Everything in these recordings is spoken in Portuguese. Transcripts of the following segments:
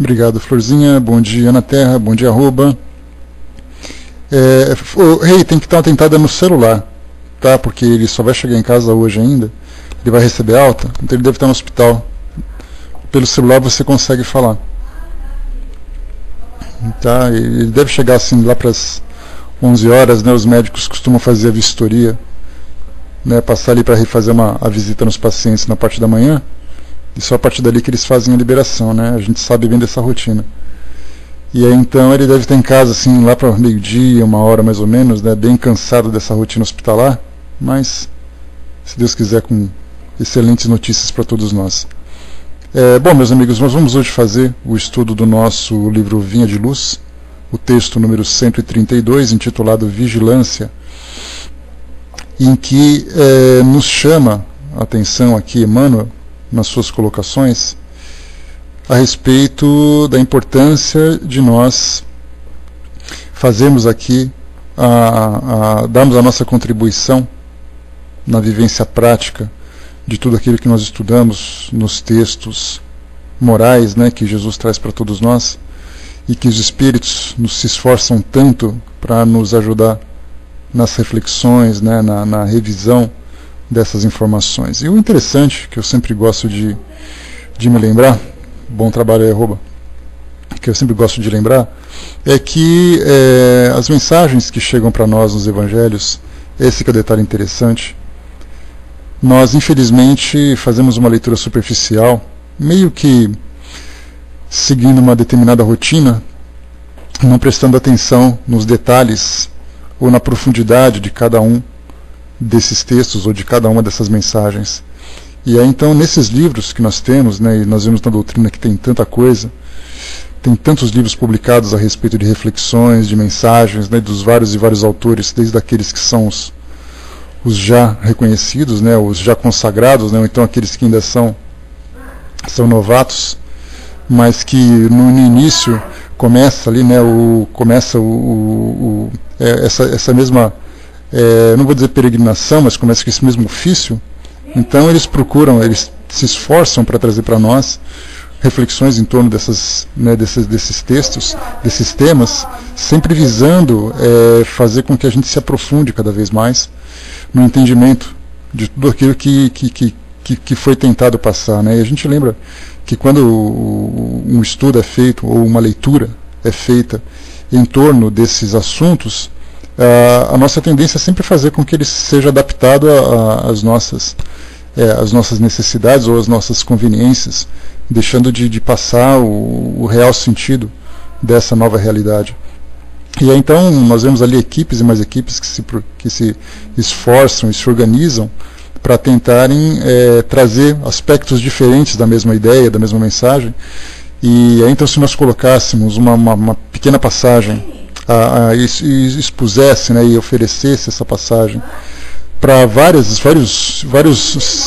Obrigado, Florzinha. Bom dia, Ana Terra. Bom dia, arroba. Rei, tem que dar uma tentada no celular, tá? Porque ele só vai chegar em casa hoje ainda. Ele vai receber alta, então ele deve estar no hospital. Pelo celular você consegue falar. Tá? Ele deve chegar assim lá para as 11 horas, né? Os médicos costumam fazer a vistoria, né? Passar ali para refazer a visita nos pacientes na parte da manhã. E só a partir dali que eles fazem a liberação, né? A gente sabe bem dessa rotina. E aí então ele deve estar em casa assim lá para meio-dia, 1h mais ou menos, né? Bem cansado dessa rotina hospitalar, mas se Deus quiser, com excelentes notícias para todos nós. Bom, meus amigos, nós vamos hoje fazer o estudo do nosso livro Vinha de Luz, o texto número 132, intitulado Vigilância, em que nos chama a atenção aqui Emmanuel, nas suas colocações, a respeito da importância de nós fazermos aqui, darmos a nossa contribuição na vivência prática de tudo aquilo que nós estudamos nos textos morais, né, que Jesus traz para todos nós, e que os Espíritos se esforçam tanto para nos ajudar nas reflexões, né, na revisão dessas informações. E o interessante, que eu sempre gosto de me lembrar, bom trabalho aí, arroba, que eu sempre gosto de lembrar, é que as mensagens que chegam para nós nos Evangelhos, esse que é o detalhe interessante, nós infelizmente fazemos uma leitura superficial, meio que seguindo uma determinada rotina, não prestando atenção nos detalhes ou na profundidade de cada um desses textos ou de cada uma dessas mensagens. E aí então nesses livros que nós temos, né, e nós vemos na doutrina que tem tanta coisa, tem tantos livros publicados a respeito de reflexões, de mensagens, né, dos vários e vários autores, desde aqueles que são os já reconhecidos, né, os já consagrados, né, ou então aqueles que ainda são novatos, mas que no início começa ali, né, essa mesma, não vou dizer peregrinação, mas começa com esse mesmo ofício. Então eles se esforçam para trazer para nós reflexões em torno desses textos, desses temas, sempre visando fazer com que a gente se aprofunde cada vez mais no entendimento de tudo aquilo que foi tentado passar, né? E a gente lembra que quando um estudo é feito, ou uma leitura é feita em torno desses assuntos, a nossa tendência é sempre fazer com que ele seja adaptado às nossas necessidades ou às nossas conveniências, deixando de passar o real sentido dessa nova realidade. E aí, então nós vemos ali equipes e mais equipes que se esforçam e se organizam para tentarem trazer aspectos diferentes da mesma ideia, da mesma mensagem. E aí, então, se nós colocássemos uma pequena passagem e expusesse, né, e oferecesse essa passagem para vários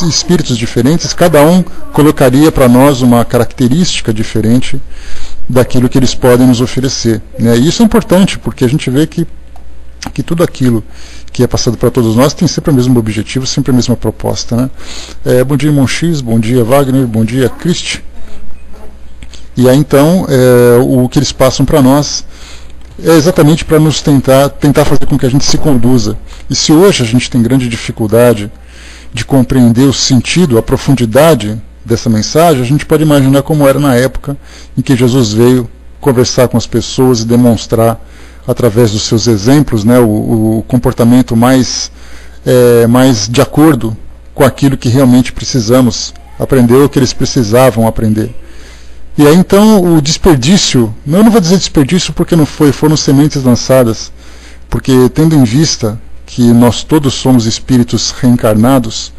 espíritos diferentes, cada um colocaria para nós uma característica diferente daquilo que eles podem nos oferecer, né? E isso é importante, porque a gente vê que tudo aquilo que é passado para todos nós tem sempre o mesmo objetivo, sempre a mesma proposta, né? Bom dia, Irmão X, bom dia, Wagner, bom dia, Cristi. E aí então o que eles passam para nós é exatamente para nos tentar fazer com que a gente se conduza. E se hoje a gente tem grande dificuldade de compreender o sentido, a profundidade dessa mensagem, a gente pode imaginar como era na época em que Jesus veio conversar com as pessoas e demonstrar, através dos seus exemplos, né, o comportamento mais de acordo com aquilo que realmente precisamos aprender, ou que eles precisavam aprender. E aí então o desperdício, eu não vou dizer desperdício porque foram sementes lançadas, porque tendo em vista que nós todos somos espíritos reencarnados,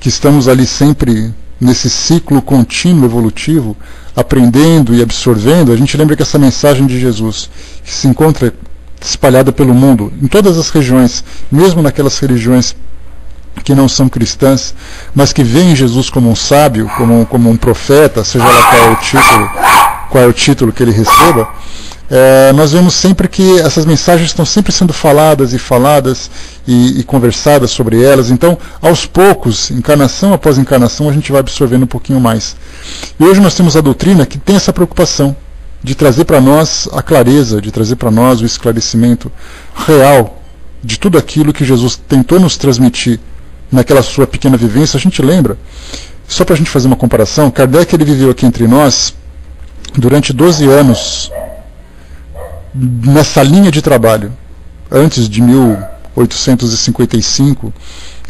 que estamos ali sempre nesse ciclo contínuo evolutivo, aprendendo e absorvendo, a gente lembra que essa mensagem de Jesus, que se encontra espalhada pelo mundo, em todas as regiões, mesmo naquelas religiões que não são cristãs, mas que veem Jesus como um sábio, como um profeta, seja lá qual é o título que ele receba, nós vemos sempre que essas mensagens estão sempre sendo faladas e conversadas sobre elas. Então, aos poucos, encarnação após encarnação, a gente vai absorvendo um pouquinho mais. E hoje nós temos a doutrina que tem essa preocupação, de trazer para nós a clareza, de trazer para nós o esclarecimento real de tudo aquilo que Jesus tentou nos transmitir naquela sua pequena vivência. A gente lembra, só para a gente fazer uma comparação, Kardec ele viveu aqui entre nós durante 12 anos nessa linha de trabalho. Antes de 1855,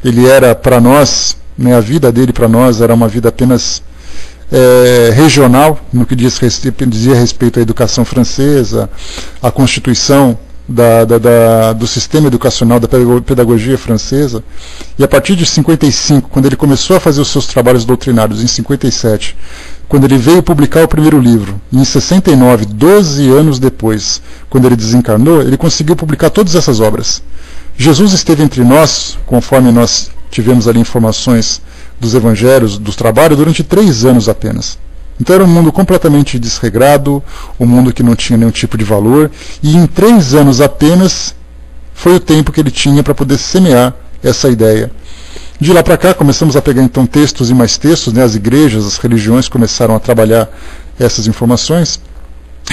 ele era para nós, né, a vida dele para nós era uma vida apenas regional, no que dizia respeito à educação francesa, à Constituição do sistema educacional, da pedagogia francesa. E a partir de 55, quando ele começou a fazer os seus trabalhos doutrinários, em 57, quando ele veio publicar o primeiro livro, e em 69, 12 anos depois, quando ele desencarnou, ele conseguiu publicar todas essas obras. Jesus esteve entre nós, conforme nós tivemos ali informações dos evangelhos, dos trabalhos, durante 3 anos apenas. Então era um mundo completamente desregrado, um mundo que não tinha nenhum tipo de valor, e em 3 anos apenas foi o tempo que ele tinha para poder semear essa ideia. De lá para cá começamos a pegar então textos e mais textos, né? As igrejas, as religiões começaram a trabalhar essas informações,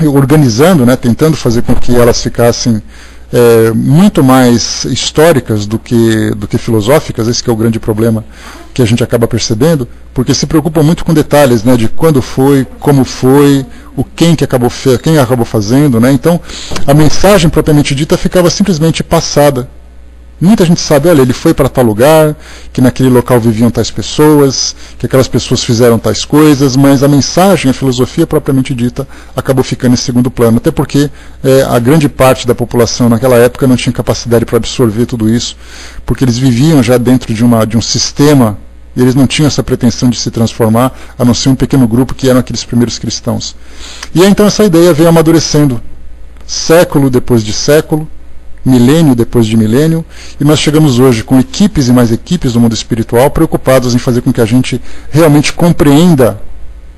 organizando, né? Tentando fazer com que elas ficassem muito mais históricas do que filosóficas. Esse que é o grande problema que a gente acaba percebendo, porque se preocupam muito com detalhes, né, de quando foi, como foi, quem acabou fazendo, né? Então a mensagem propriamente dita ficava simplesmente passada. Muita gente sabe, olha, ele foi para tal lugar, que naquele local viviam tais pessoas, que aquelas pessoas fizeram tais coisas, mas a mensagem, a filosofia propriamente dita, acabou ficando em segundo plano, até porque a grande parte da população naquela época não tinha capacidade para absorver tudo isso, porque eles viviam já dentro de um sistema, e eles não tinham essa pretensão de se transformar, a não ser um pequeno grupo que eram aqueles primeiros cristãos. E aí então essa ideia veio amadurecendo, século depois de século, milênio depois de milênio, e nós chegamos hoje com equipes e mais equipes do mundo espiritual preocupados em fazer com que a gente realmente compreenda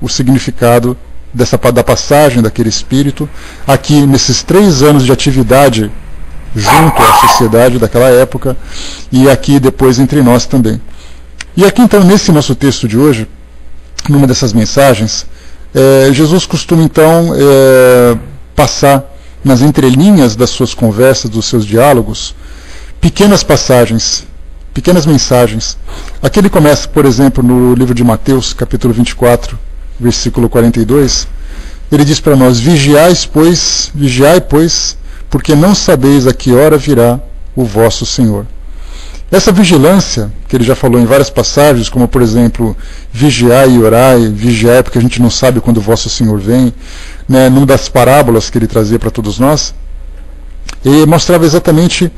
o significado da passagem daquele espírito aqui nesses 3 anos de atividade junto à sociedade daquela época e aqui depois entre nós também. E aqui então nesse nosso texto de hoje, numa dessas mensagens, Jesus costuma então passar nas entrelinhas das suas conversas, dos seus diálogos, pequenas passagens, pequenas mensagens. Aqui ele começa, por exemplo, no livro de Mateus, capítulo 24, versículo 42, ele diz para nós: vigiai, pois, porque não sabeis a que hora virá o vosso Senhor. Essa vigilância, que ele já falou em várias passagens, como por exemplo, vigiai e orai, vigiai porque a gente não sabe quando o vosso Senhor vem, né, numa das parábolas que ele trazia para todos nós, e mostrava exatamente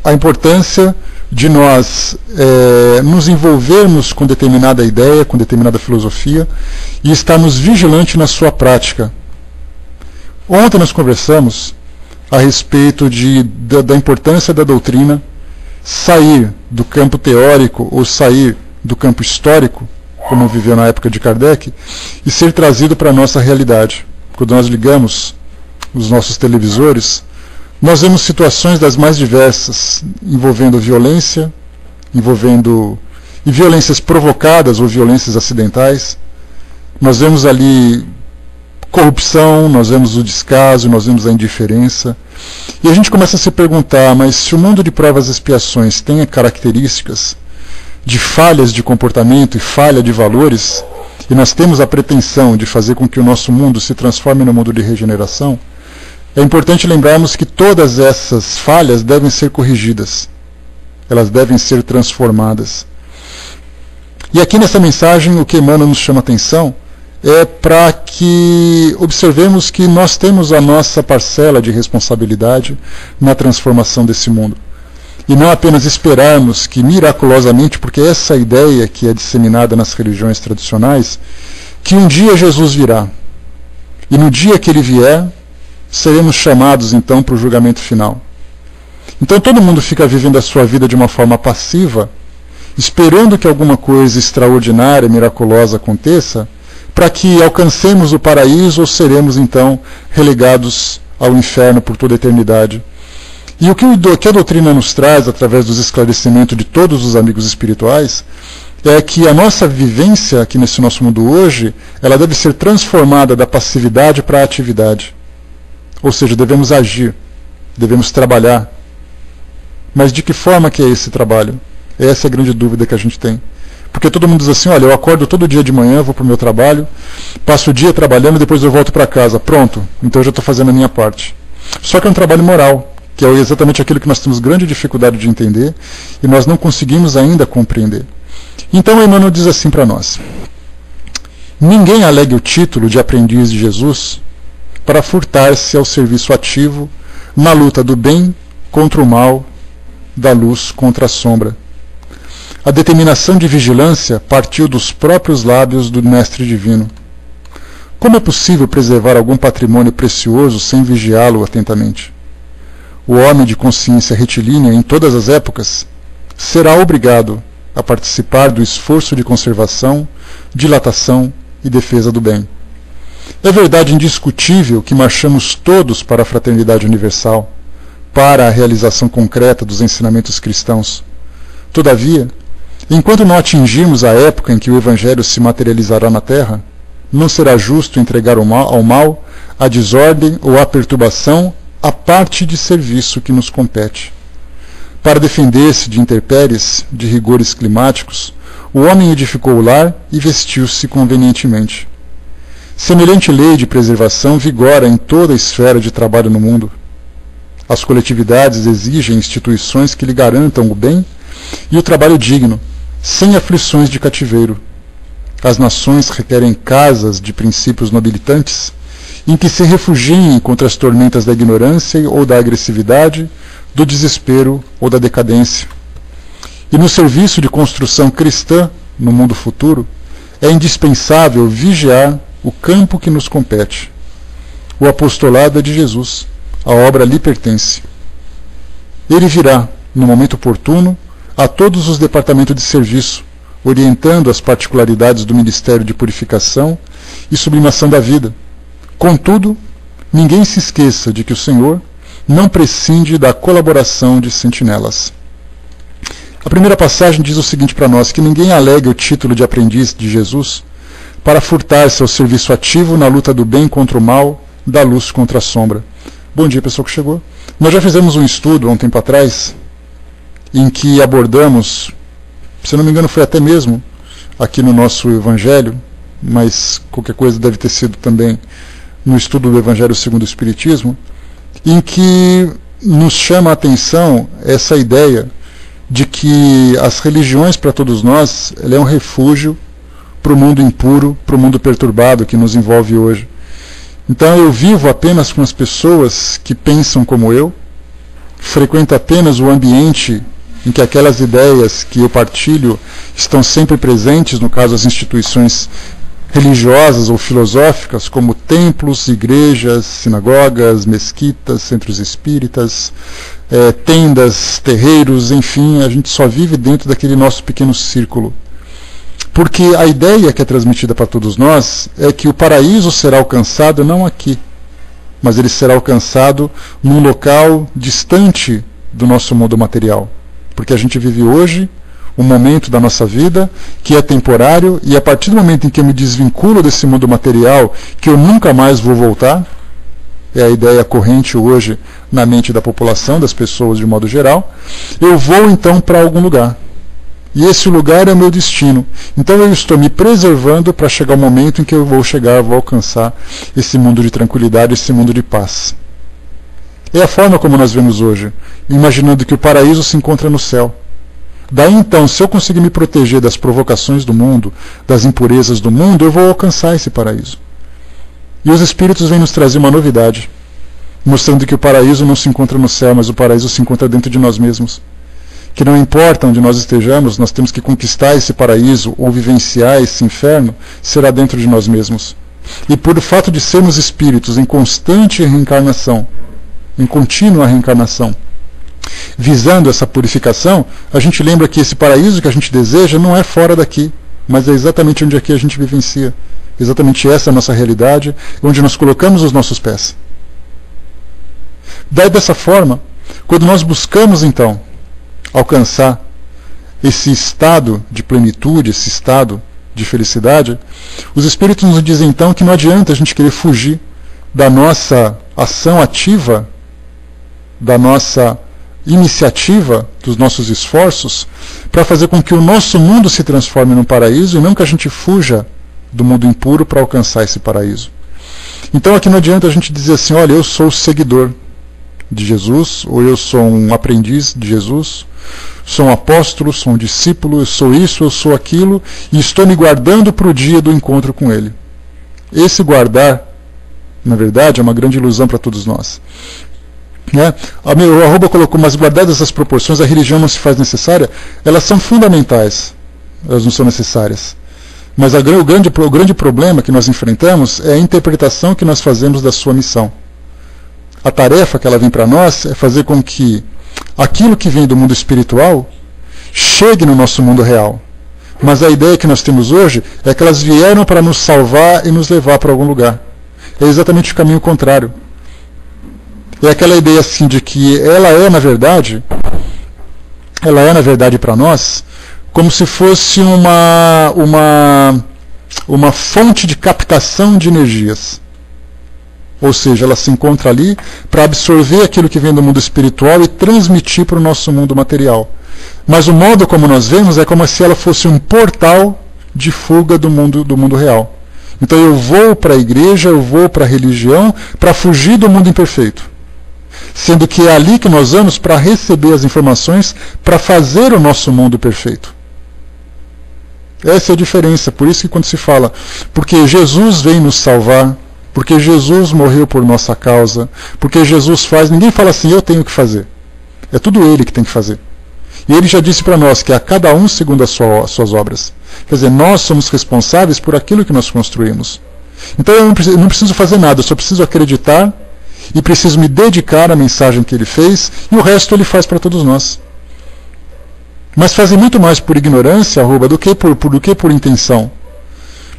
a importância de nós nos envolvermos com determinada ideia, com determinada filosofia, e estarmos vigilantes na sua prática. Ontem nós conversamos a respeito da importância da doutrina sair do campo teórico ou sair do campo histórico, como viveu na época de Kardec, e ser trazido para a nossa realidade. Quando nós ligamos os nossos televisores, nós vemos situações das mais diversas, envolvendo violência, e violências provocadas ou violências acidentais. Nós vemos ali corrupção, nós vemos o descaso, nós vemos a indiferença. E a gente começa a se perguntar, mas se o mundo de provas e expiações tem características de falhas de comportamento e falha de valores, e nós temos a pretensão de fazer com que o nosso mundo se transforme no mundo de regeneração, é importante lembrarmos que todas essas falhas devem ser corrigidas, elas devem ser transformadas. E aqui nessa mensagem o que Emmanuel nos chama a atenção é para que observemos que nós temos a nossa parcela de responsabilidade na transformação desse mundo. E não apenas esperarmos que miraculosamente, porque essa ideia que é disseminada nas religiões tradicionais, que um dia Jesus virá. E no dia que ele vier, seremos chamados então para o julgamento final. Então todo mundo fica vivendo a sua vida de uma forma passiva, esperando que alguma coisa extraordinária, miraculosa aconteça, para que alcancemos o paraíso ou seremos então relegados ao inferno por toda a eternidade. E o que a doutrina nos traz, através dos esclarecimentos de todos os amigos espirituais, é que a nossa vivência aqui nesse nosso mundo hoje, ela deve ser transformada da passividade para a atividade. Ou seja, devemos agir, devemos trabalhar. Mas de que forma que é esse trabalho? Essa é a grande dúvida que a gente tem. Porque todo mundo diz assim, olha, eu acordo todo dia de manhã, vou para o meu trabalho, passo o dia trabalhando e depois eu volto para casa. Pronto, então eu já estou fazendo a minha parte. Só que é um trabalho moral, que é exatamente aquilo que nós temos grande dificuldade de entender e nós não conseguimos ainda compreender. Então Emmanuel diz assim para nós: ninguém alegue o título de aprendiz de Jesus para furtar-se ao serviço ativo na luta do bem contra o mal, da luz contra a sombra. A determinação de vigilância partiu dos próprios lábios do Mestre Divino. Como é possível preservar algum patrimônio precioso sem vigiá-lo atentamente? O homem de consciência retilínea, em todas as épocas, será obrigado a participar do esforço de conservação, dilatação e defesa do bem. É verdade indiscutível que marchamos todos para a fraternidade universal, para a realização concreta dos ensinamentos cristãos. Todavia, enquanto não atingirmos a época em que o Evangelho se materializará na Terra, não será justo entregar ao mal, à desordem ou à perturbação a parte de serviço que nos compete. Para defender-se de intempéries, de rigores climáticos, o homem edificou o lar e vestiu-se convenientemente. Semelhante lei de preservação vigora em toda a esfera de trabalho no mundo. As coletividades exigem instituições que lhe garantam o bem e o trabalho digno, sem aflições de cativeiro. As nações requerem casas de princípios nobilitantes, em que se refugiem contra as tormentas da ignorância ou da agressividade, do desespero ou da decadência. E no serviço de construção cristã, no mundo futuro, é indispensável vigiar o campo que nos compete. O apostolado é de Jesus, a obra lhe pertence. Ele virá, no momento oportuno, a todos os departamentos de serviço, orientando as particularidades do ministério de purificação e sublimação da vida. Contudo, ninguém se esqueça de que o Senhor não prescinde da colaboração de sentinelas. A primeira passagem diz o seguinte para nós, que ninguém alegue o título de aprendiz de Jesus para furtar-se ao serviço ativo na luta do bem contra o mal, da luz contra a sombra. Bom dia, pessoal que chegou. Nós já fizemos um estudo há um tempo atrás, em que abordamos, se não me engano foi até mesmo aqui no nosso Evangelho, mas qualquer coisa deve ter sido também no estudo do Evangelho segundo o Espiritismo, em que nos chama a atenção essa ideia de que as religiões para todos nós ela é um refúgio para o mundo impuro, para o mundo perturbado que nos envolve hoje. Então eu vivo apenas com as pessoas que pensam como eu, frequento apenas o ambiente em que aquelas ideias que eu partilho estão sempre presentes, no caso as instituições religiosas ou filosóficas, como templos, igrejas, sinagogas, mesquitas, centros espíritas, tendas, terreiros, enfim, a gente só vive dentro daquele nosso pequeno círculo. Porque a ideia que é transmitida para todos nós é que o paraíso será alcançado não aqui, mas ele será alcançado num local distante do nosso mundo material. Porque a gente vive hoje um momento da nossa vida que é temporário, e a partir do momento em que eu me desvinculo desse mundo material, que eu nunca mais vou voltar, é a ideia corrente hoje na mente da população, das pessoas de modo geral, eu vou então para algum lugar. E esse lugar é o meu destino. Então eu estou me preservando para chegar o momento em que eu vou alcançar esse mundo de tranquilidade, esse mundo de paz. É a forma como nós vemos hoje, imaginando que o paraíso se encontra no céu. Daí então, se eu conseguir me proteger das provocações do mundo, das impurezas do mundo, eu vou alcançar esse paraíso. E os Espíritos vêm nos trazer uma novidade, mostrando que o paraíso não se encontra no céu, mas o paraíso se encontra dentro de nós mesmos. Que não importa onde nós estejamos, nós temos que conquistar esse paraíso ou vivenciar esse inferno, será dentro de nós mesmos. E por o fato de sermos espíritos em constante reencarnação, em contínua reencarnação, visando essa purificação, a gente lembra que esse paraíso que a gente deseja não é fora daqui, mas é exatamente onde aqui a gente vivencia. Exatamente essa é a nossa realidade, onde nós colocamos os nossos pés. Daí dessa forma, quando nós buscamos então alcançar esse estado de plenitude, esse estado de felicidade, os espíritos nos dizem então que não adianta a gente querer fugir da nossa ação ativa, da nossa iniciativa, dos nossos esforços, para fazer com que o nosso mundo se transforme num paraíso e não que a gente fuja do mundo impuro para alcançar esse paraíso. Então aqui não adianta a gente dizer assim, olha, eu sou seguidor de Jesus, ou eu sou um aprendiz de Jesus, sou um apóstolo, sou um discípulo, eu sou isso, eu sou aquilo, e estou me guardando para o dia do encontro com Ele. Esse guardar, na verdade, é uma grande ilusão para todos nós. O Arroba colocou, mas guardadas essas proporções, a religião não se faz necessária. Elas são fundamentais, elas não são necessárias. Mas o grande problema que nós enfrentamos é a interpretação que nós fazemos da sua missão. A tarefa que ela vem para nós é fazer com que aquilo que vem do mundo espiritual chegue no nosso mundo real. Mas a ideia que nós temos hoje é que elas vieram para nos salvar e nos levar para algum lugar. É exatamente o caminho contrário. É aquela ideia assim de que ela é na verdade para nós como se fosse uma fonte de captação de energias. Ou seja, ela se encontra ali para absorver aquilo que vem do mundo espiritual e transmitir para o nosso mundo material. Mas o modo como nós vemos é como se ela fosse um portal de fuga do mundo real. Então eu vou para a igreja, eu vou para a religião para fugir do mundo imperfeito. Sendo que é ali que nós vamos para receber as informações para fazer o nosso mundo perfeito. Essa é a diferença. Por isso que quando se fala, porque Jesus vem nos salvar, porque Jesus morreu por nossa causa, porque Jesus faz, ninguém fala assim, eu tenho que fazer. É tudo Ele que tem que fazer. E Ele já disse para nós que a cada um segundo as suas obras. Quer dizer, nós somos responsáveis por aquilo que nós construímos. Então eu não preciso fazer nada, eu só preciso acreditar e preciso me dedicar à mensagem que Ele fez, e o resto Ele faz para todos nós. Mas fazem muito mais por ignorância, do que por intenção.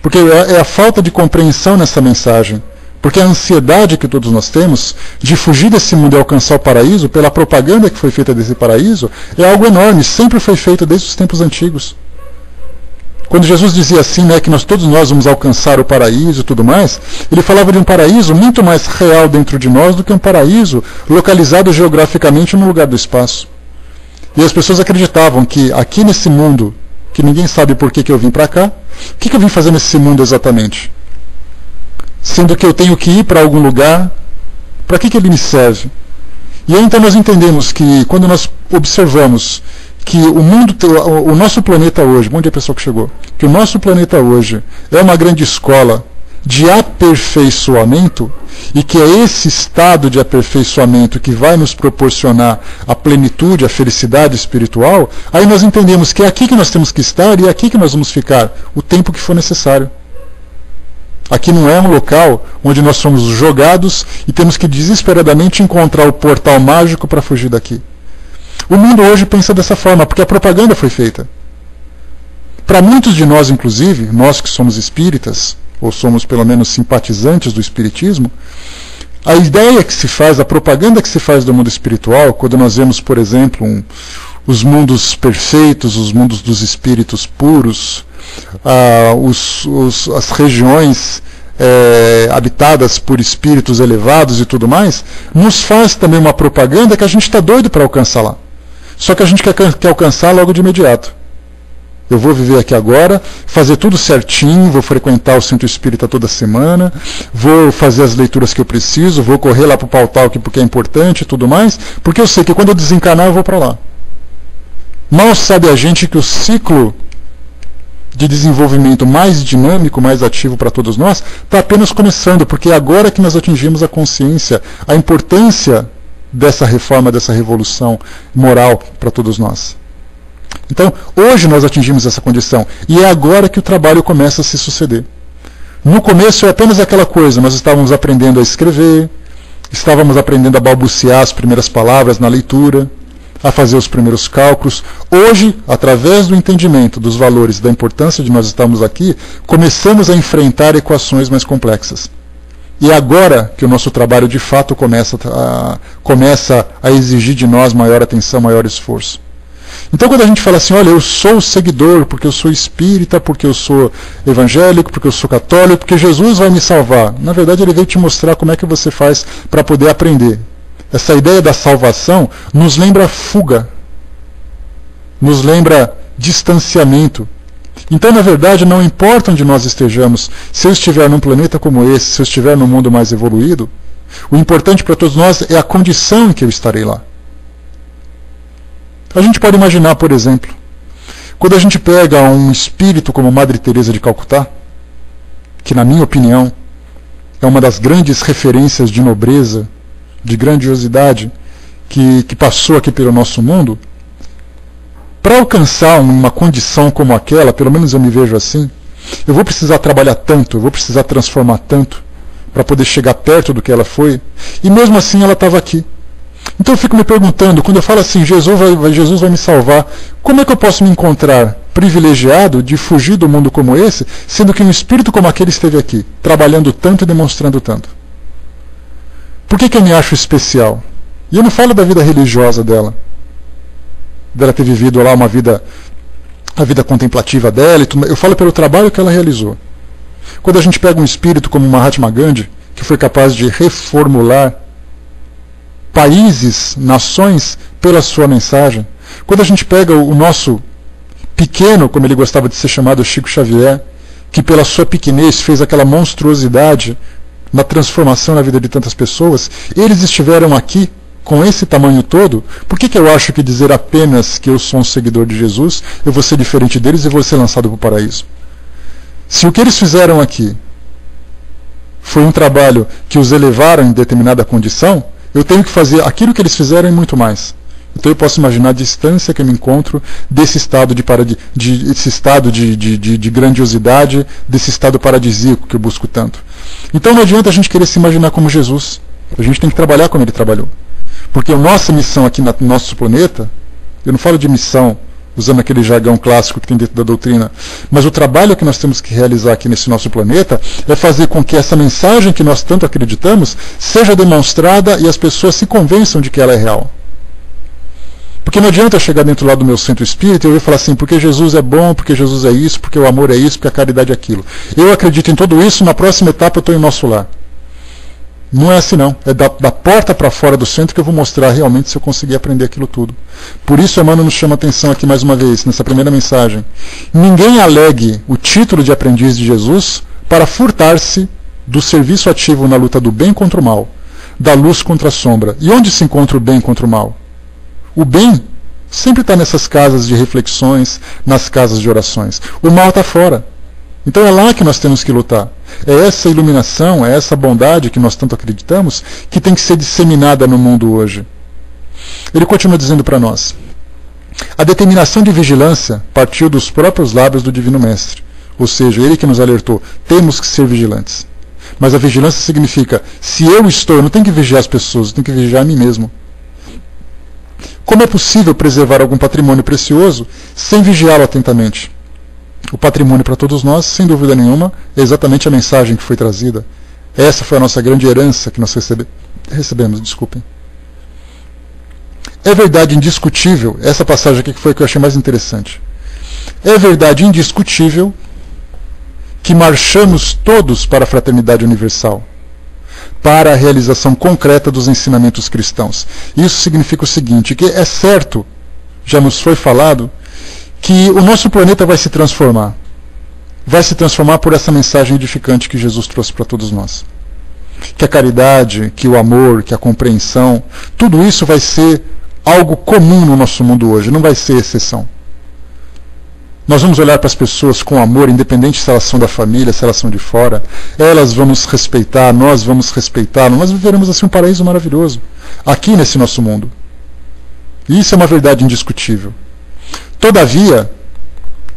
Porque é a falta de compreensão nessa mensagem. Porque a ansiedade que todos nós temos de fugir desse mundo e alcançar o paraíso, pela propaganda que foi feita desse paraíso, é algo enorme, sempre foi feito desde os tempos antigos. Quando Jesus dizia assim, que todos nós vamos alcançar o paraíso e tudo mais, ele falava de um paraíso muito mais real dentro de nós do que um paraíso localizado geograficamente no lugar do espaço. E as pessoas acreditavam que aqui nesse mundo, que ninguém sabe por que eu vim para cá, o que eu vim fazer nesse mundo exatamente? Sendo que eu tenho que ir para algum lugar, para que ele me serve? E aí então nós entendemos que quando nós observamos que o nosso planeta hoje, bom dia pessoal que chegou, que o nosso planeta hoje é uma grande escola de aperfeiçoamento, e que é esse estado de aperfeiçoamento que vai nos proporcionar a plenitude, a felicidade espiritual, aí nós entendemos que é aqui que nós temos que estar e é aqui que nós vamos ficar o tempo que for necessário. Aqui não é um local onde nós somos jogados e temos que desesperadamente encontrar o portal mágico para fugir daqui. O mundo hoje pensa dessa forma, porque a propaganda foi feita. Para muitos de nós, inclusive, nós que somos espíritas, ou somos pelo menos simpatizantes do espiritismo, a ideia que se faz, a propaganda que se faz do mundo espiritual, quando nós vemos, por exemplo, os mundos perfeitos, os mundos dos espíritos puros, as regiões habitadas por espíritos elevados e tudo mais, nos faz também uma propaganda que a gente está doido para alcançar lá. Só que a gente quer alcançar logo de imediato. Eu vou viver aqui agora, fazer tudo certinho, vou frequentar o centro espírita toda semana, vou fazer as leituras que eu preciso, vou correr lá para o portal porque é importante e tudo mais, porque eu sei que quando eu desencarnar eu vou para lá. Mal sabe a gente que o ciclo de desenvolvimento mais dinâmico, mais ativo para todos nós, está apenas começando, porque é agora que nós atingimos a consciência, a importância dessa reforma, dessa revolução moral para todos nós. Então, hoje nós atingimos essa condição, e é agora que o trabalho começa a se suceder. No começo é apenas aquela coisa, nós estávamos aprendendo a escrever, estávamos aprendendo a balbuciar as primeiras palavras na leitura, a fazer os primeiros cálculos. Hoje, através do entendimento dos valores, da importância de nós estarmos aqui, começamos a enfrentar equações mais complexas. E é agora que o nosso trabalho de fato começa a exigir de nós maior atenção, maior esforço. Então quando a gente fala assim, olha, eu sou seguidor porque eu sou espírita, porque eu sou evangélico, porque eu sou católico, porque Jesus vai me salvar. Na verdade ele veio te mostrar como é que você faz para poder aprender. Essa ideia da salvação nos lembra fuga, nos lembra distanciamento. Então, na verdade, não importa onde nós estejamos, se eu estiver num planeta como esse, se eu estiver num mundo mais evoluído, o importante para todos nós é a condição em que eu estarei lá. A gente pode imaginar, por exemplo, quando a gente pega um espírito como Madre Teresa de Calcutá, que na minha opinião é uma das grandes referências de nobreza, de grandiosidade que passou aqui pelo nosso mundo, para alcançar uma condição como aquela, pelo menos eu me vejo assim, eu vou precisar trabalhar tanto, eu vou precisar transformar tanto, para poder chegar perto do que ela foi, e mesmo assim ela estava aqui. Então eu fico me perguntando, quando eu falo assim, Jesus vai me salvar, como é que eu posso me encontrar privilegiado de fugir do mundo como esse, sendo que um espírito como aquele esteve aqui, trabalhando tanto e demonstrando tanto? Por que eu me acho especial? E eu não falo da vida religiosa dela ter vivido lá a vida contemplativa dela, e tudo, eu falo pelo trabalho que ela realizou. Quando a gente pega um espírito como Mahatma Gandhi, que foi capaz de reformular países, nações, pela sua mensagem, quando a gente pega o nosso pequeno, como ele gostava de ser chamado, Chico Xavier, que pela sua pequenez fez aquela monstruosidade na transformação na vida de tantas pessoas, eles estiveram aqui com esse tamanho todo. Por que eu acho que dizer apenas que eu sou um seguidor de Jesus, eu vou ser diferente deles e vou ser lançado para o paraíso? Se o que eles fizeram aqui foi um trabalho que os elevaram em determinada condição, eu tenho que fazer aquilo que eles fizeram e muito mais. Então eu posso imaginar a distância que eu me encontro desse estado de grandiosidade, desse estado paradisíaco que eu busco tanto. Então não adianta a gente querer se imaginar como Jesus. A gente tem que trabalhar como ele trabalhou. Porque a nossa missão aqui no nosso planeta, eu não falo de missão usando aquele jargão clássico que tem dentro da doutrina, mas o trabalho que nós temos que realizar aqui nesse nosso planeta é fazer com que essa mensagem que nós tanto acreditamos seja demonstrada e as pessoas se convençam de que ela é real. Porque não adianta eu chegar dentro lá do meu centro espírita e eu falar assim, porque Jesus é bom, porque Jesus é isso, porque o amor é isso, porque a caridade é aquilo. Eu acredito em tudo isso, na próxima etapa eu estou em nosso lar. Não é assim não, é da porta para fora do centro que eu vou mostrar realmente se eu conseguir aprender aquilo tudo. Por isso Emmanuel nos chama a atenção aqui mais uma vez, nessa primeira mensagem. Ninguém alegue o título de aprendiz de Jesus para furtar-se do serviço ativo na luta do bem contra o mal, da luz contra a sombra. E onde se encontra o bem contra o mal? O bem sempre está nessas casas de reflexões, nas casas de orações. O mal está fora. Então é lá que nós temos que lutar. É essa iluminação, é essa bondade que nós tanto acreditamos, que tem que ser disseminada no mundo hoje. Ele continua dizendo para nós: a determinação de vigilância partiu dos próprios lábios do Divino Mestre. Ou seja, ele que nos alertou, temos que ser vigilantes. Mas a vigilância significa, se eu não tenho que vigiar as pessoas, eu tenho que vigiar a mim mesmo. Como é possível preservar algum patrimônio precioso sem vigiá-lo atentamente? O patrimônio para todos nós, sem dúvida nenhuma, é exatamente a mensagem que foi trazida. Essa foi a nossa grande herança que nós recebemos. Desculpem. É verdade indiscutível, essa passagem aqui que foi a que eu achei mais interessante. É verdade indiscutível que marchamos todos para a fraternidade universal, para a realização concreta dos ensinamentos cristãos. Isso significa o seguinte, que é certo, já nos foi falado, que o nosso planeta vai se transformar. Vai se transformar por essa mensagem edificante que Jesus trouxe para todos nós. Que a caridade, que o amor, que a compreensão, tudo isso vai ser algo comum no nosso mundo hoje, não vai ser exceção. Nós vamos olhar para as pessoas com amor, independente se elas são da família, se elas são de fora. Elas vão nos respeitar, nós vamos respeitá-las. Nós viveremos assim um paraíso maravilhoso, aqui nesse nosso mundo. E isso é uma verdade indiscutível. Todavia,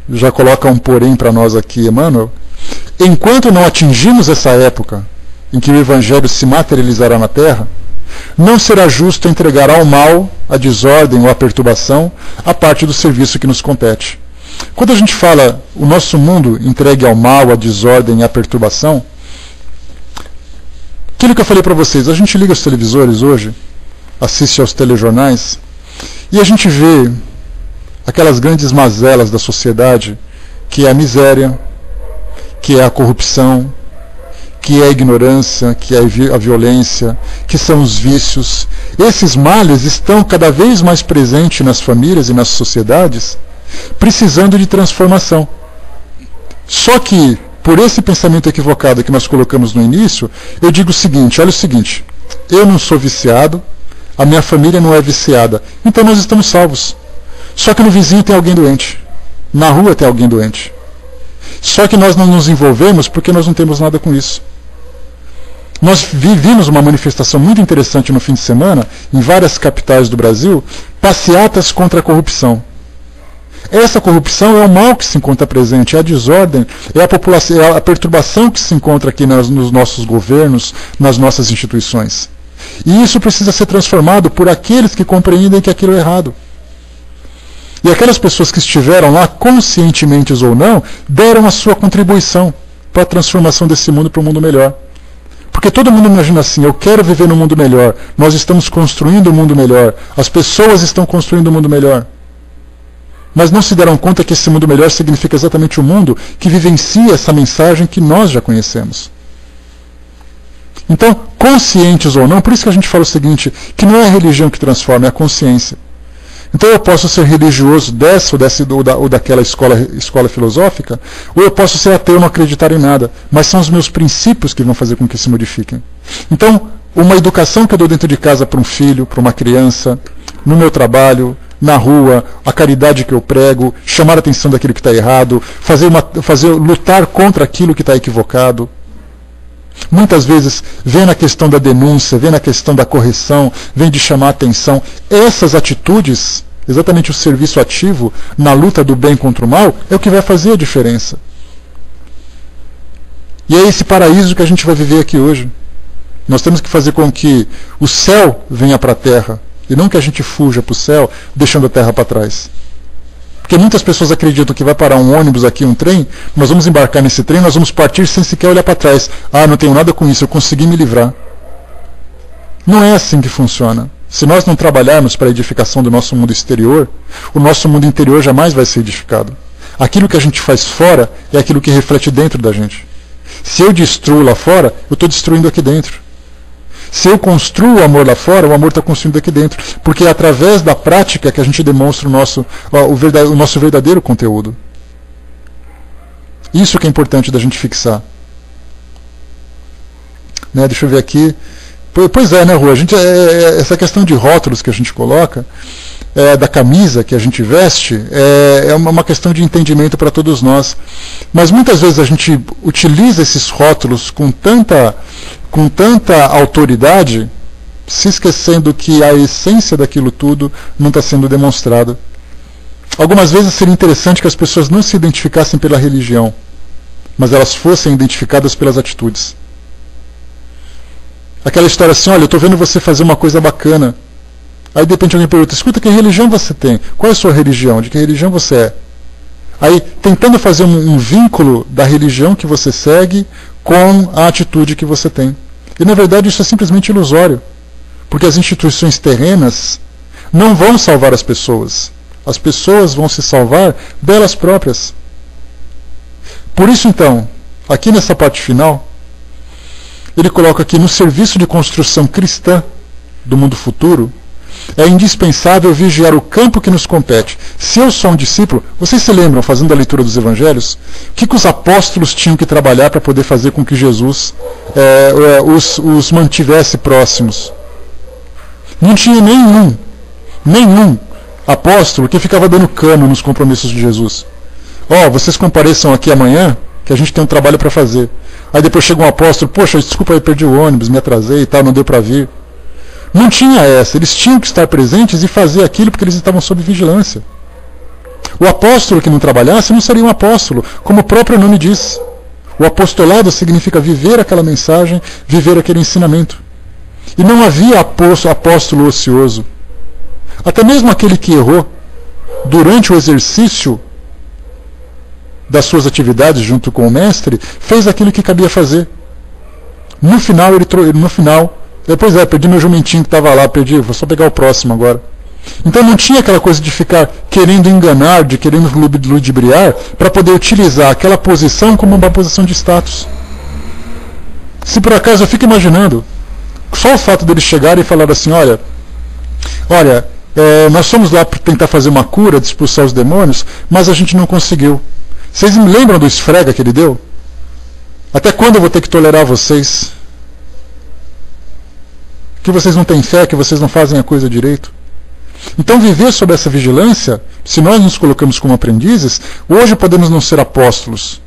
já coloca um porém para nós aqui, Emmanuel, enquanto não atingimos essa época em que o Evangelho se materializará na Terra, não será justo entregar ao mal, à desordem ou à perturbação, a parte do serviço que nos compete. Quando a gente fala o nosso mundo entregue ao mal, à desordem e à perturbação, aquilo que eu falei para vocês, a gente liga os televisores hoje, assiste aos telejornais, e a gente vê aquelas grandes mazelas da sociedade, que é a miséria, que é a corrupção, que é a ignorância, que é a violência, que são os vícios. Esses males estão cada vez mais presentes nas famílias e nas sociedades, precisando de transformação. Só que, por esse pensamento equivocado que nós colocamos no início, eu digo o seguinte, olha o seguinte, eu não sou viciado, a minha família não é viciada, então nós estamos salvos. Só que no vizinho tem alguém doente, na rua tem alguém doente. Só que nós não nos envolvemos porque nós não temos nada com isso. Nós vivimos uma manifestação muito interessante no fim de semana, em várias capitais do Brasil, passeatas contra a corrupção. Essa corrupção é o mal que se encontra presente, é a desordem, é a população, é a perturbação que se encontra aqui nos nossos governos, nas nossas instituições. E isso precisa ser transformado por aqueles que compreendem que aquilo é errado. E aquelas pessoas que estiveram lá, conscientemente ou não, deram a sua contribuição para a transformação desse mundo para um mundo melhor. Porque todo mundo imagina assim, eu quero viver num mundo melhor, nós estamos construindo um mundo melhor, as pessoas estão construindo um mundo melhor. Mas não se deram conta que esse mundo melhor significa exatamente o mundo que vivencia essa mensagem que nós já conhecemos. Então, conscientes ou não, por isso que a gente fala o seguinte, que não é a religião que transforma, é a consciência. Então eu posso ser religioso dessa ou daquela escola filosófica, ou eu posso ser ateu e não acreditar em nada. Mas são os meus princípios que vão fazer com que se modifiquem. Então, uma educação que eu dou dentro de casa para um filho, para uma criança, no meu trabalho, na rua, a caridade que eu prego, chamar a atenção daquilo que está errado, lutar contra aquilo que está equivocado. Muitas vezes vem na questão da denúncia, vem na questão da correção, vem de chamar a atenção. Essas atitudes, exatamente o serviço ativo na luta do bem contra o mal, é o que vai fazer a diferença. E é esse paraíso que a gente vai viver aqui hoje. Nós temos que fazer com que o céu venha para a terra, e não que a gente fuja para o céu, deixando a terra para trás. Porque muitas pessoas acreditam que vai parar um ônibus aqui, um trem, nós vamos embarcar nesse trem, nós vamos partir sem sequer olhar para trás. Ah, não tenho nada com isso, eu consegui me livrar. Não é assim que funciona. Se nós não trabalharmos para a edificação do nosso mundo exterior, o nosso mundo interior jamais vai ser edificado. Aquilo que a gente faz fora é aquilo que reflete dentro da gente. Se eu destruo lá fora, eu estou destruindo aqui dentro. Se eu construo o amor lá fora, o amor está construindo aqui dentro. Porque é através da prática que a gente demonstra o nosso verdadeiro conteúdo. Isso que é importante da gente fixar. Né, deixa eu ver aqui. Pois é, né, Rua? Essa questão de rótulos que a gente coloca, da camisa que a gente veste, é uma questão de entendimento para todos nós. Mas muitas vezes a gente utiliza esses rótulos com tanta autoridade, se esquecendo que a essência daquilo tudo não está sendo demonstrada. Algumas vezes seria interessante que as pessoas não se identificassem pela religião, mas elas fossem identificadas pelas atitudes. Aquela história assim, olha, eu estou vendo você fazer uma coisa bacana. Aí de repente alguém pergunta, escuta, que religião você tem? Qual é a sua religião? De que religião você é? Aí, tentando fazer um vínculo da religião que você segue com a atitude que você tem. E na verdade isso é simplesmente ilusório. Porque as instituições terrenas não vão salvar as pessoas. As pessoas vão se salvar delas próprias. Por isso então, aqui nessa parte final, ele coloca aqui no serviço de construção cristã do mundo futuro, é indispensável vigiar o campo que nos compete. Se eu sou um discípulo, vocês se lembram, fazendo a leitura dos evangelhos, o que os apóstolos tinham que trabalhar para poder fazer com que Jesus os mantivesse próximos? Não tinha nenhum apóstolo que ficava dando cano nos compromissos de Jesus. Vocês compareçam aqui amanhã, que a gente tem um trabalho para fazer. Aí depois chega um apóstolo, poxa, desculpa, eu perdi o ônibus, me atrasei e tal, não deu para vir. Não tinha essa, eles tinham que estar presentes e fazer aquilo porque eles estavam sob vigilância. O apóstolo que não trabalhasse não seria um apóstolo, como o próprio nome diz. O apostolado significa viver aquela mensagem, viver aquele ensinamento. E não havia apóstolo ocioso. Até mesmo aquele que errou durante o exercício das suas atividades junto com o mestre, fez aquilo que cabia fazer. No final, perdi meu jumentinho que estava lá, vou só pegar o próximo agora. Então não tinha aquela coisa de ficar querendo enganar, de querendo ludibriar, para poder utilizar aquela posição como uma posição de status. Se por acaso eu fico imaginando, só o fato deles chegarem e falar assim, olha, nós fomos lá para tentar fazer uma cura, de expulsar os demônios, mas a gente não conseguiu. Vocês me lembram do esfrega que ele deu? Até quando eu vou ter que tolerar vocês? Que vocês não têm fé, que vocês não fazem a coisa direito? Então viver sob essa vigilância, se nós nos colocamos como aprendizes, hoje podemos não ser apóstolos.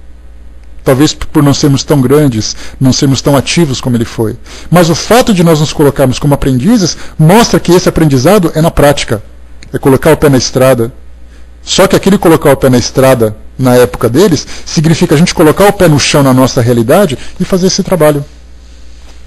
Talvez por não sermos tão grandes, não sermos tão ativos como ele foi. Mas o fato de nós nos colocarmos como aprendizes mostra que esse aprendizado é na prática. É colocar o pé na estrada. Só que aquele colocar o pé na estrada, na época deles, significa a gente colocar o pé no chão na nossa realidade e fazer esse trabalho.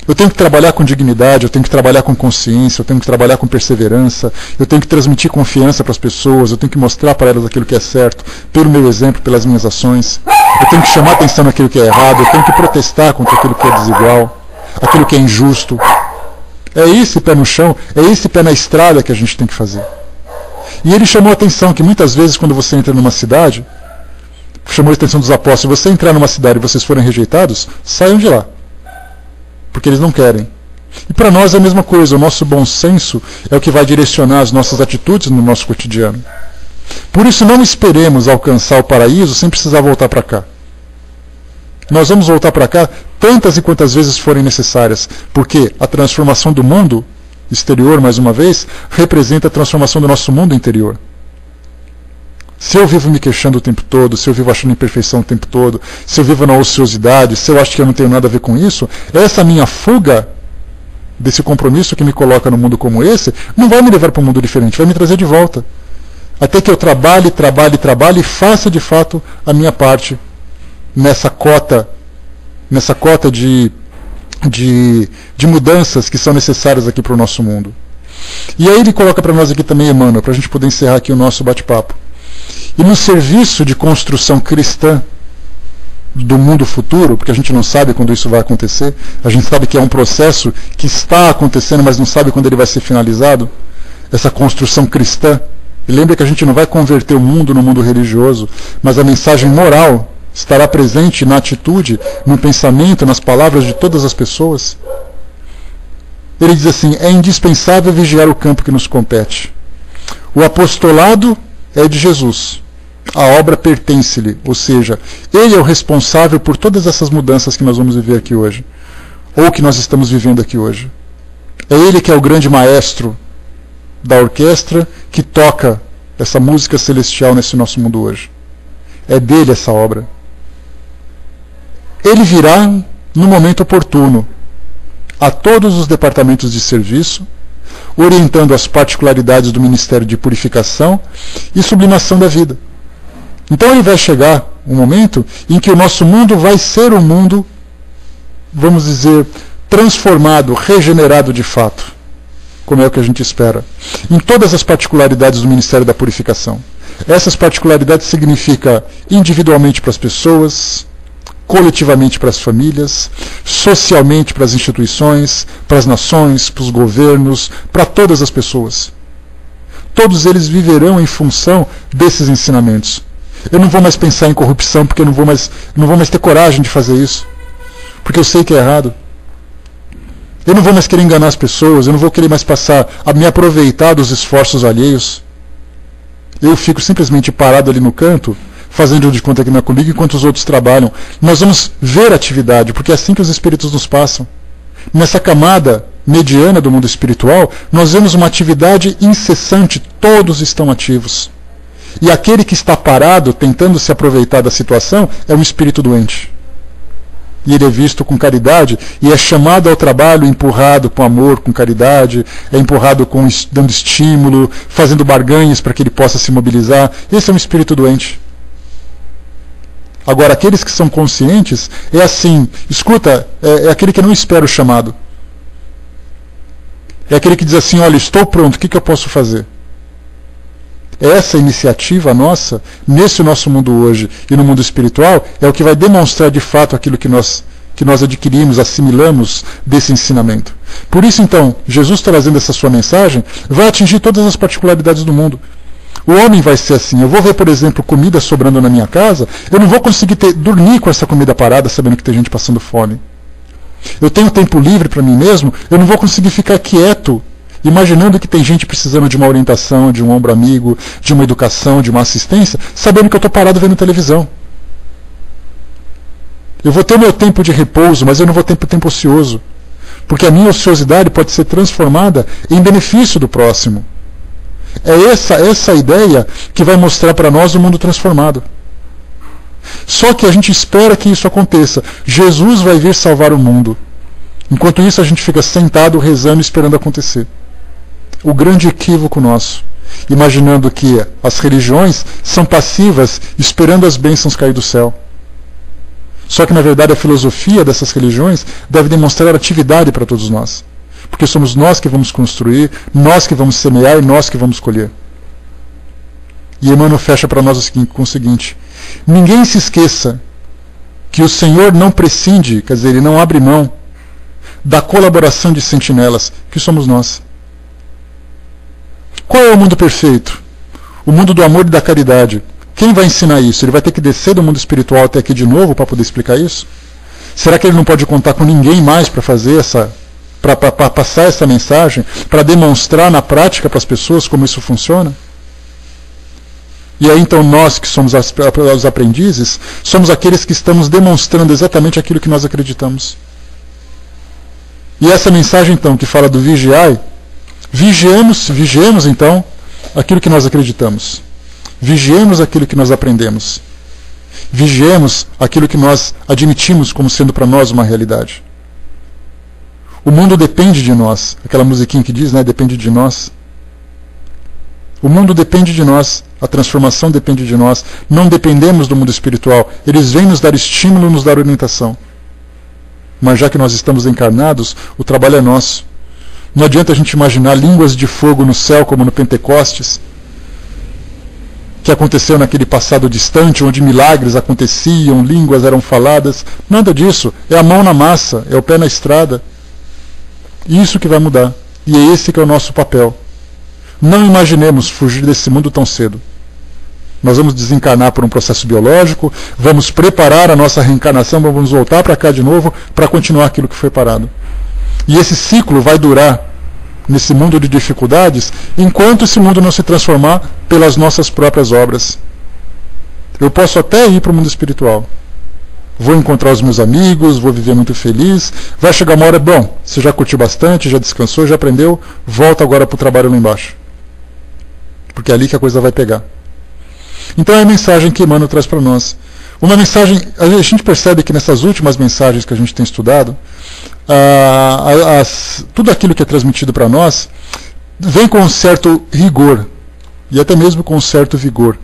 Eu tenho que trabalhar com dignidade, eu tenho que trabalhar com consciência, eu tenho que trabalhar com perseverança, eu tenho que transmitir confiança para as pessoas, eu tenho que mostrar para elas aquilo que é certo, pelo meu exemplo, pelas minhas ações. Eu tenho que chamar atenção naquilo que é errado, eu tenho que protestar contra aquilo que é desigual, aquilo que é injusto. É esse pé no chão, é esse pé na estrada que a gente tem que fazer. E ele chamou a atenção que muitas vezes quando você entra numa cidade, chamou a atenção dos apóstolos, se você entrar numa cidade e vocês forem rejeitados, saiam de lá. Porque eles não querem. E para nós é a mesma coisa, o nosso bom senso é o que vai direcionar as nossas atitudes no nosso cotidiano. Por isso não esperemos alcançar o paraíso sem precisar voltar para cá. Nós vamos voltar para cá tantas e quantas vezes forem necessárias, porque a transformação do mundo exterior, mais uma vez, representa a transformação do nosso mundo interior. Se eu vivo me queixando o tempo todo, se eu vivo achando imperfeição o tempo todo, se eu vivo na ociosidade, se eu acho que eu não tenho nada a ver com isso, essa minha fuga desse compromisso que me coloca num mundo como esse, não vai me levar para um mundo diferente, vai me trazer de volta. Até que eu trabalhe e faça de fato a minha parte nessa cota de mudanças que são necessárias aqui para o nosso mundo. E aí ele coloca para nós aqui também, Emmanuel, para a gente poder encerrar aqui o nosso bate-papo. E no serviço de construção cristã do mundo futuro, porque a gente não sabe quando isso vai acontecer, a gente sabe que é um processo que está acontecendo, mas não sabe quando ele vai ser finalizado, essa construção cristã. E lembra que a gente não vai converter o mundo no mundo religioso, mas a mensagem moral estará presente na atitude, no pensamento, nas palavras de todas as pessoas. Ele diz assim, é indispensável vigiar o campo que nos compete. O apostolado é de Jesus. A obra pertence-lhe, ou seja, ele é o responsável por todas essas mudanças que nós vamos viver aqui hoje, ou que nós estamos vivendo aqui hoje. É ele que é o grande maestro da orquestra que toca essa música celestial nesse nosso mundo hoje. É dele essa obra. Ele virá no momento oportuno a todos os departamentos de serviço, orientando as particularidades do Ministério de Purificação e Sublimação da vida. Então ele vai chegar um momento em que o nosso mundo vai ser um mundo, vamos dizer, transformado, regenerado de fato, como é o que a gente espera, em todas as particularidades do Ministério da Purificação. Essas particularidades significam individualmente para as pessoas, coletivamente para as famílias, socialmente para as instituições, para as nações, para os governos, para todas as pessoas. Todos eles viverão em função desses ensinamentos. Eu não vou mais pensar em corrupção porque eu não vou mais ter coragem de fazer isso, porque eu sei que é errado. Eu não vou mais querer enganar as pessoas, eu não vou querer mais me aproveitar dos esforços alheios. Eu fico simplesmente parado ali no canto, fazendo de conta que não é comigo, enquanto os outros trabalham. Nós vamos ver a atividade, porque é assim que os espíritos nos passam. Nessa camada mediana do mundo espiritual, nós vemos uma atividade incessante, todos estão ativos. E aquele que está parado, tentando se aproveitar da situação, é um espírito doente. E ele é visto com caridade, e é chamado ao trabalho, empurrado com amor, com caridade, é empurrado dando estímulo, fazendo barganhas para que ele possa se mobilizar. Esse é um espírito doente. Agora, aqueles que são conscientes, é assim, escuta, é aquele que não espera o chamado. É aquele que diz assim, olha, estou pronto, o que eu posso fazer? Essa iniciativa nossa, nesse nosso mundo hoje e no mundo espiritual, é o que vai demonstrar de fato aquilo que que nós adquirimos, assimilamos desse ensinamento. Por isso, então, Jesus trazendo essa sua mensagem vai atingir todas as particularidades do mundo. O homem vai ser assim. Eu vou ver, por exemplo, comida sobrando na minha casa, eu não vou conseguir dormir com essa comida parada, sabendo que tem gente passando fome. Eu tenho tempo livre para mim mesmo, eu não vou conseguir ficar quieto, imaginando que tem gente precisando de uma orientação, de um ombro amigo, de uma educação, de uma assistência, sabendo que eu estou parado vendo televisão. Eu vou ter o meu tempo de repouso, mas eu não vou ter tempo ocioso. Porque a minha ociosidade pode ser transformada em benefício do próximo. É essa ideia que vai mostrar para nós o mundo transformado. Só que a gente espera que isso aconteça. Jesus vai vir salvar o mundo. Enquanto isso, a gente fica sentado, rezando, esperando acontecer. O grande equívoco nosso, imaginando que as religiões são passivas, esperando as bênçãos cair do céu. Só que, na verdade, a filosofia dessas religiões deve demonstrar atividade para todos nós. Porque somos nós que vamos construir, nós que vamos semear e nós que vamos colher. E Emmanuel fecha para nós com o seguinte: ninguém se esqueça que o Senhor não prescinde, quer dizer, Ele não abre mão da colaboração de sentinelas, que somos nós. Qual é o mundo perfeito? O mundo do amor e da caridade. Quem vai ensinar isso? Ele vai ter que descer do mundo espiritual até aqui de novo para poder explicar isso? Será que ele não pode contar com ninguém mais para fazer para passar essa mensagem, para demonstrar na prática para as pessoas como isso funciona? E aí então nós que somos os aprendizes, somos aqueles que estamos demonstrando exatamente aquilo que nós acreditamos. E essa mensagem então que fala do vigiai, vigiemos então aquilo que nós acreditamos. Vigiemos aquilo que nós aprendemos. Vigiemos aquilo que nós admitimos como sendo para nós uma realidade. O mundo depende de nós. Aquela musiquinha que diz, né? Depende de nós. O mundo depende de nós. A transformação depende de nós. Não dependemos do mundo espiritual. Eles vêm nos dar estímulo, nos dar orientação. Mas já que nós estamos encarnados, o trabalho é nosso. Não adianta a gente imaginar línguas de fogo no céu, como no Pentecostes, que aconteceu naquele passado distante, onde milagres aconteciam, línguas eram faladas. Nada disso. É a mão na massa, é o pé na estrada. Isso que vai mudar. E é esse que é o nosso papel. Não imaginemos fugir desse mundo tão cedo. Nós vamos desencarnar por um processo biológico, vamos preparar a nossa reencarnação, vamos voltar para cá de novo para continuar aquilo que foi parado. E esse ciclo vai durar nesse mundo de dificuldades, enquanto esse mundo não se transformar pelas nossas próprias obras. Eu posso até ir para o mundo espiritual. Vou encontrar os meus amigos, vou viver muito feliz. Vai chegar uma hora, bom, você já curtiu bastante, já descansou, já aprendeu, volta agora para o trabalho lá embaixo. Porque é ali que a coisa vai pegar. Então é a mensagem que Emmanuel traz para nós. Uma mensagem, a gente percebe que nessas últimas mensagens que a gente tem estudado, tudo aquilo que é transmitido para nós vem com um certo rigor e até mesmo com um certo vigor.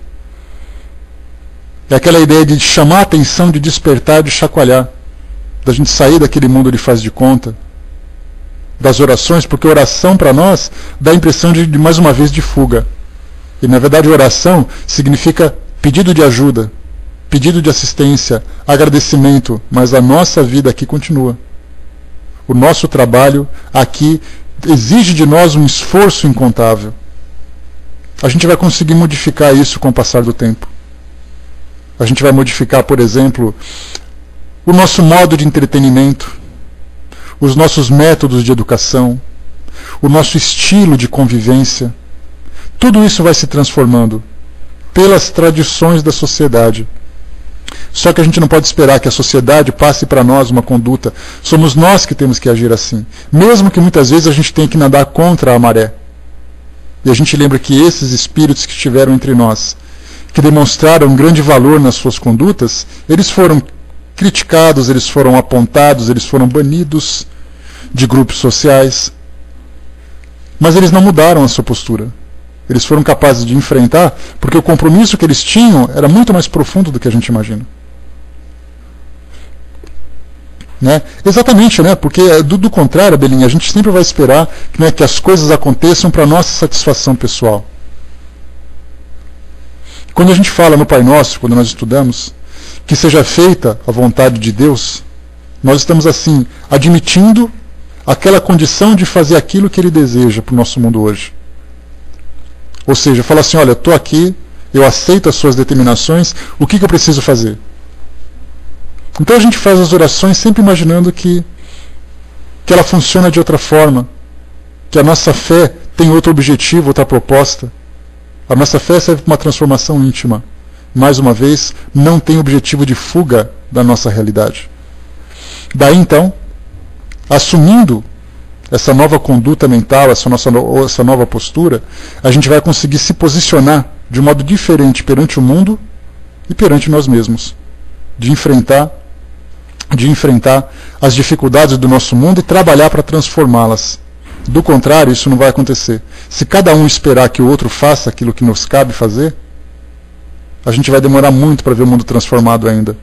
É aquela ideia de chamar a atenção, de despertar, de chacoalhar, da gente sair daquele mundo de faz de conta, das orações, porque oração para nós dá a impressão de mais uma vez de fuga. E na verdade oração significa pedido de ajuda, pedido de assistência, agradecimento, mas a nossa vida aqui continua. O nosso trabalho aqui exige de nós um esforço incontável. A gente vai conseguir modificar isso com o passar do tempo. A gente vai modificar, por exemplo, o nosso modo de entretenimento, os nossos métodos de educação, o nosso estilo de convivência. Tudo isso vai se transformando pelas tradições da sociedade. Só que a gente não pode esperar que a sociedade passe para nós uma conduta. Somos nós que temos que agir assim. Mesmo que muitas vezes a gente tenha que nadar contra a maré. E a gente lembra que esses espíritos que estiveram entre nós, que demonstraram um grande valor nas suas condutas, eles foram criticados, eles foram apontados, eles foram banidos de grupos sociais. Mas eles não mudaram a sua postura. Eles foram capazes de enfrentar, porque o compromisso que eles tinham era muito mais profundo do que a gente imagina. Né? Exatamente, né? Porque do contrário, Belinha, a gente sempre vai esperar, né, que as coisas aconteçam para nossa satisfação pessoal. Quando a gente fala no Pai Nosso, quando nós estudamos, que seja feita a vontade de Deus, Nós estamos, assim, admitindo aquela condição de fazer aquilo que ele deseja para o nosso mundo hoje. Ou seja, fala assim, olha, eu estou aqui, eu aceito as suas determinações, o que eu preciso fazer? Então a gente faz as orações sempre imaginando que ela funciona de outra forma, que a nossa fé tem outro objetivo, outra proposta. A nossa fé serve para uma transformação íntima. Mais uma vez, não tem objetivo de fuga da nossa realidade. Daí então, assumindo essa nova conduta mental, essa nova postura, a gente vai conseguir se posicionar de um modo diferente perante o mundo e perante nós mesmos. De enfrentar as dificuldades do nosso mundo e trabalhar para transformá-las. Do contrário, isso não vai acontecer. Se cada um esperar que o outro faça aquilo que nos cabe fazer, a gente vai demorar muito para ver o mundo transformado ainda.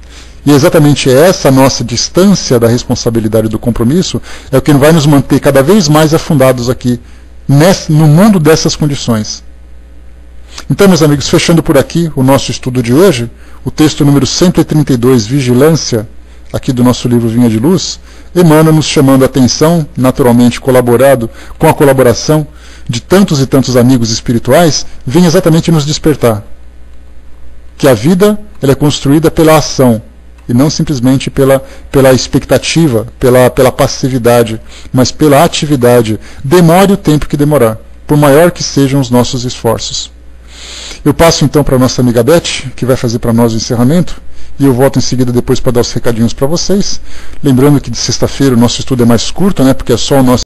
E exatamente essa nossa distância da responsabilidade do compromisso é o que vai nos manter cada vez mais afundados aqui, no mundo dessas condições. Então, meus amigos, fechando por aqui o nosso estudo de hoje, o texto número 132, Vigilância, aqui do nosso livro Vinha de Luz, Emmanuel nos chamando a atenção, naturalmente colaborado com a colaboração de tantos e tantos amigos espirituais, vem exatamente nos despertar. Que a vida ela é construída pela ação, e não simplesmente pela expectativa, pela passividade, mas pela atividade. Demore o tempo que demorar, por maior que sejam os nossos esforços. Eu passo então para a nossa amiga Beth, que vai fazer para nós o encerramento, e eu volto em seguida depois para dar os recadinhos para vocês. Lembrando que de sexta-feira o nosso estudo é mais curto, né, porque é só o nosso